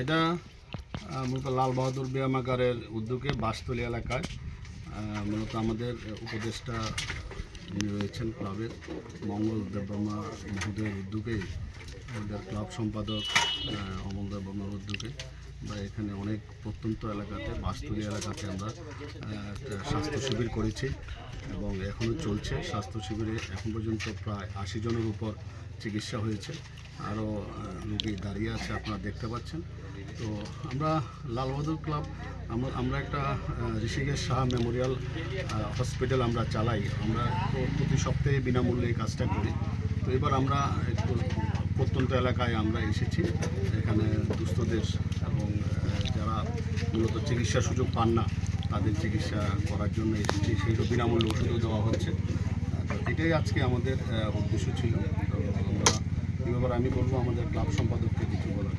এটা মূলত লাল বাহাদুর ব্যায়ামাগারের উদ্যোগে বাঁশতলী এলাকায় মূলত আমাদের উপদেষ্টা যিনি রয়েছেন ক্লাবের মঙ্গল দেববর্মা মহোদয়ের উদ্যোগেই আমাদের ক্লাব সম্পাদক অমল দেববর্মার উদ্যোগে বা এখানে অনেক প্রত্যন্ত এলাকাতে বাঁশতলী এলাকাতে আমরা স্বাস্থ্য শিবির করেছি এবং এখনও চলছে। স্বাস্থ্য শিবিরে এখন পর্যন্ত প্রায় 80 জনের উপর চিকিৎসা হয়েছে, আরও রোগী দাঁড়িয়ে আছে, আপনারা দেখতে পাচ্ছেন। তো আমরা লাল বাহাদুর ক্লাব আমরা একটা ঋষিকেশ শাহ মেমোরিয়াল হসপিটাল আমরা চালাই। আমরা তো প্রতি সপ্তাহে বিনামূল্যে এই কাজটা করি। তো এবার আমরা একটু প্রত্যন্ত এলাকায় আমরা এসেছি, এখানে দুস্থদের এবং যারা মূলত চিকিৎসার সুযোগ পান না তাদের চিকিৎসা করার জন্য এসেছি। সেইটা বিনামূল্যে ওষুধও দেওয়া হচ্ছে। তো এটাই আজকে আমাদের উদ্দেশ্য ছিল। তো আমরা এই ব্যাপারে আমি বলবো আমাদের ক্লাব সম্পাদককে কিছু বলার।